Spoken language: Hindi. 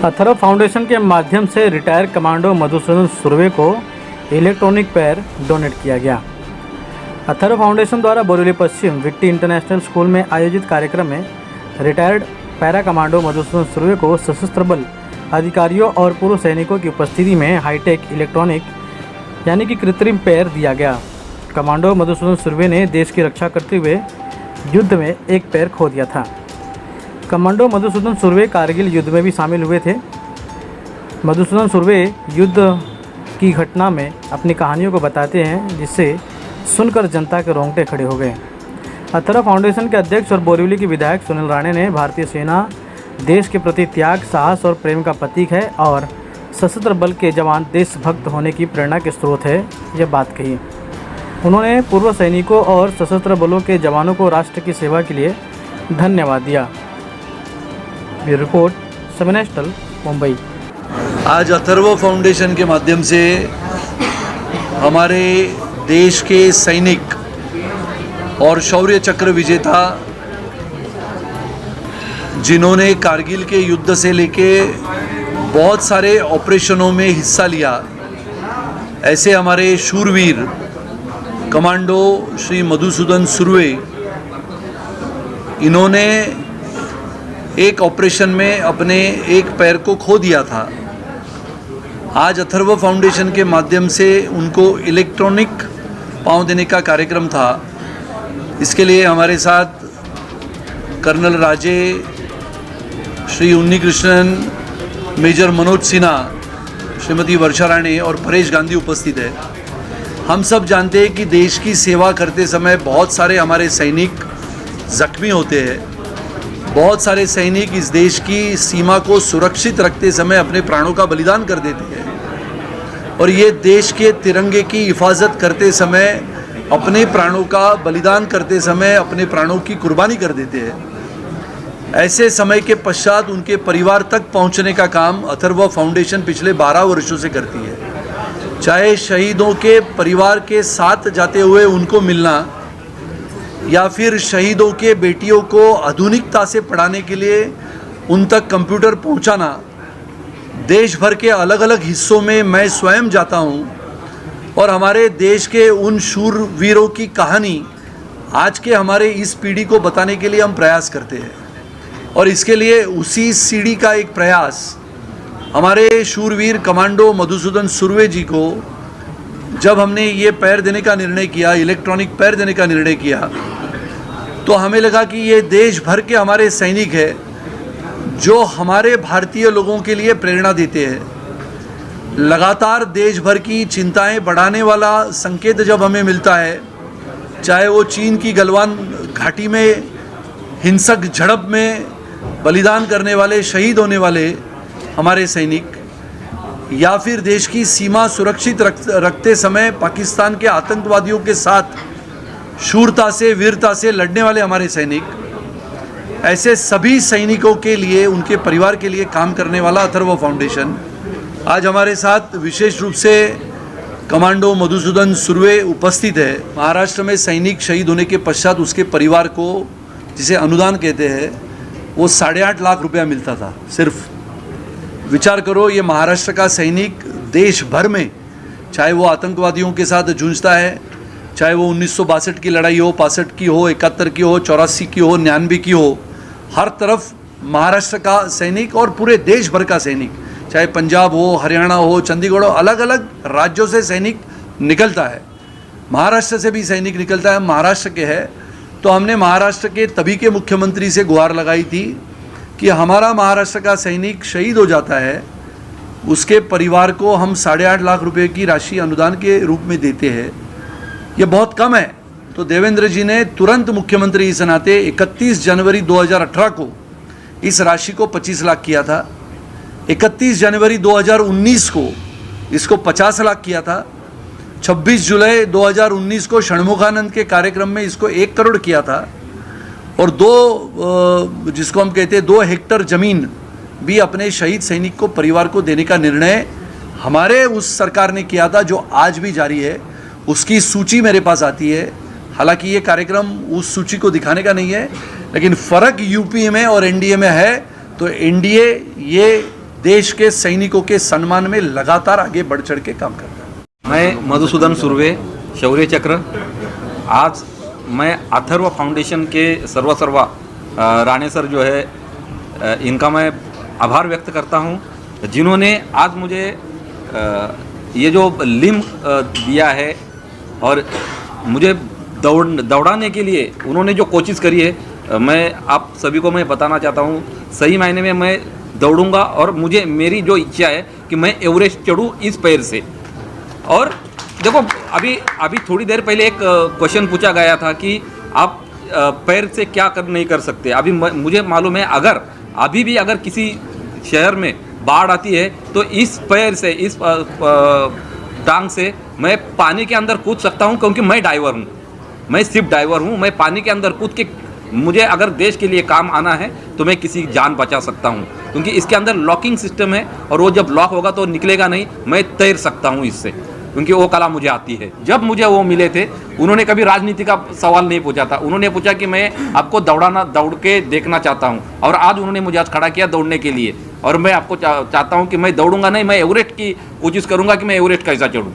अथर्व फाउंडेशन के माध्यम से रिटायर कमांडो मधुसूदन सुरवे को इलेक्ट्रॉनिक पैर डोनेट किया गया। अथर्व फाउंडेशन द्वारा बोरीवली पश्चिम विक्टी इंटरनेशनल स्कूल में आयोजित कार्यक्रम में retired para commando Madhusudan Surve को सशस्त्र बल अधिकारियों और पूर्व सैनिकों की उपस्थिति में हाईटेक इलेक्ट्रॉनिक यानी कि कृत्रिम पैर दिया गया। कमांडो मधुसूदन सुरवे ने देश की रक्षा करते हुए युद्ध में एक पैर खो दिया था। कमांडो मधुसूदन सुरवे कारगिल युद्ध में भी शामिल हुए थे। मधुसूदन सुरवे युद्ध की घटना में अपनी कहानियों को बताते हैं, जिससे सुनकर जनता के रोंगटे खड़े हो गए। अथर्व फाउंडेशन के अध्यक्ष और बोरीवली के विधायक सुनील राणे ने भारतीय सेना देश के प्रति त्याग, साहस और प्रेम का प्रतीक है और सशस्त्र बल के जवान देशभक्त होने की प्रेरणा के स्रोत है, यह बात कही। उन्होंने पूर्व सैनिकों और सशस्त्र बलों के जवानों को राष्ट्र की सेवा के लिए धन्यवाद दिया। ब्यूरो रिपोर्ट, समय नेशनल, मुंबई। आज अथर्व फाउंडेशन के माध्यम से हमारे देश के सैनिक और शौर्य चक्र विजेता, जिन्होंने कारगिल के युद्ध से लेके बहुत सारे ऑपरेशनों में हिस्सा लिया, ऐसे हमारे शूरवीर कमांडो श्री मधुसूदन सुरवे, इन्होंने एक ऑपरेशन में अपने एक पैर को खो दिया था। आज अथर्व फाउंडेशन के माध्यम से उनको इलेक्ट्रॉनिक पाँव देने का कार्यक्रम था। इसके लिए हमारे साथ कर्नल राजे, श्री उन्नी कृष्णन, मेजर मनोज सिन्हा, श्रीमती वर्षा राणे और परेश गांधी उपस्थित है। हम सब जानते हैं कि देश की सेवा करते समय बहुत सारे हमारे सैनिक जख्मी होते हैं। बहुत सारे सैनिक इस देश की सीमा को सुरक्षित रखते समय अपने प्राणों का बलिदान कर देते हैं और ये देश के तिरंगे की हिफाजत करते समय, अपने प्राणों का बलिदान करते समय अपने प्राणों की कुर्बानी कर देते हैं। ऐसे समय के पश्चात उनके परिवार तक पहुंचने का काम अथर्व फाउंडेशन पिछले 12 वर्षों से करती है। चाहे शहीदों के परिवार के साथ जाते हुए उनको मिलना, या फिर शहीदों के बेटियों को आधुनिकता से पढ़ाने के लिए उन तक कंप्यूटर पहुंचाना। देश भर के अलग अलग हिस्सों में मैं स्वयं जाता हूं और हमारे देश के उन शूरवीरों की कहानी आज के हमारे इस पीढ़ी को बताने के लिए हम प्रयास करते हैं। और इसके लिए उसी सीढ़ी का एक प्रयास हमारे शूरवीर कमांडो मधुसूदन सुरवे जी को, जब हमने ये पैर देने का निर्णय किया, इलेक्ट्रॉनिक पैर देने का निर्णय किया, तो हमें लगा कि ये देश भर के हमारे सैनिक हैं जो हमारे भारतीय लोगों के लिए प्रेरणा देते हैं। लगातार देश भर की चिंताएं बढ़ाने वाला संकेत जब हमें मिलता है, चाहे वो चीन की गलवान घाटी में हिंसक झड़प में बलिदान करने वाले, शहीद होने वाले हमारे सैनिक, या फिर देश की सीमा सुरक्षित रखते समय पाकिस्तान के आतंकवादियों के साथ शूरता से, वीरता से लड़ने वाले हमारे सैनिक, ऐसे सभी सैनिकों के लिए, उनके परिवार के लिए काम करने वाला अथर्व फाउंडेशन आज हमारे साथ विशेष रूप से कमांडो मधुसूदन सुरवे उपस्थित है। महाराष्ट्र में सैनिक शहीद होने के पश्चात उसके परिवार को, जिसे अनुदान कहते हैं, वो 8.5 लाख रुपया मिलता था सिर्फ। विचार करो, ये महाराष्ट्र का सैनिक देश भर में, चाहे वो आतंकवादियों के साथ जूझता है, चाहे वो 1962 की लड़ाई हो, 65 की हो, 71 की हो, 84 की हो, 99 की हो, हर तरफ महाराष्ट्र का सैनिक और पूरे देश भर का सैनिक, चाहे पंजाब हो, हरियाणा हो, चंडीगढ़ हो, अलग अलग राज्यों से सैनिक निकलता है। महाराष्ट्र से भी सैनिक निकलता है, महाराष्ट्र के है। तो हमने महाराष्ट्र के तभी के मुख्यमंत्री से गुहार लगाई थी कि हमारा महाराष्ट्र का सैनिक शहीद हो जाता है, उसके परिवार को हम 8.5 लाख रुपए की राशि अनुदान के रूप में देते हैं। ये बहुत कम है। तो देवेंद्र जी ने तुरंत मुख्यमंत्री इस नाते 31 जनवरी 2018 को इस राशि को 25 लाख किया था। 31 जनवरी 2019 को इसको 50 लाख किया था। 26 जुलाई 2019 को षणमुखानंद के कार्यक्रम में इसको 1 करोड़ किया था। और जिसको हम कहते हैं 2 हेक्टर ज़मीन भी अपने शहीद सैनिक को, परिवार को देने का निर्णय हमारे उस सरकार ने किया था, जो आज भी जारी है। उसकी सूची मेरे पास आती है। हालांकि ये कार्यक्रम उस सूची को दिखाने का नहीं है, लेकिन फ़र्क यूपी में और एनडीए में है। तो एनडीए ये देश के सैनिकों के सम्मान में लगातार आगे बढ़ चढ़ के काम करता है। मैं मधुसूदन सुर्वे, शौर्य चक्र। आज मैं अथर्व फाउंडेशन के सर्वा राणे सर जो है इनका मैं आभार व्यक्त करता हूं, जिन्होंने आज मुझे ये जो लिम्ब दिया है और मुझे दौड़ाने के लिए उन्होंने जो कोशिश करी है, मैं आप सभी को मैं बताना चाहता हूं, सही मायने में मैं दौड़ूंगा और मेरी जो इच्छा है कि मैं एवरेस्ट चढ़ूं इस पैर से। और देखो अभी थोड़ी देर पहले एक क्वेश्चन पूछा गया था कि आप पैर से क्या नहीं कर सकते। अभी मुझे मालूम है, अभी भी अगर किसी शहर में बाढ़ आती है तो इस पैर से, इस टांग से मैं पानी के अंदर कूद सकता हूं, क्योंकि मैं डाइवर हूं, मैं सिर्फ डाइवर हूं। मैं पानी के अंदर कूद के, मुझे अगर देश के लिए काम आना है तो मैं किसी की जान बचा सकता हूं, क्योंकि इसके अंदर लॉकिंग सिस्टम है और वो जब लॉक होगा तो निकलेगा नहीं। मैं तैर सकता हूं इससे, क्योंकि वो कला मुझे आती है। जब मुझे वो मिले थे, उन्होंने कभी राजनीति का सवाल नहीं पूछा था। उन्होंने पूछा कि मैं आपको दौड़ के देखना चाहता हूं, और आज उन्होंने मुझे आज खड़ा किया दौड़ने के लिए। और मैं आपको चाहता हूं कि मैं दौड़ूंगा नहीं, मैं एवरेस्ट की कोशिश करूंगा कि मैं एवरेस्ट कैसा चढ़ूं।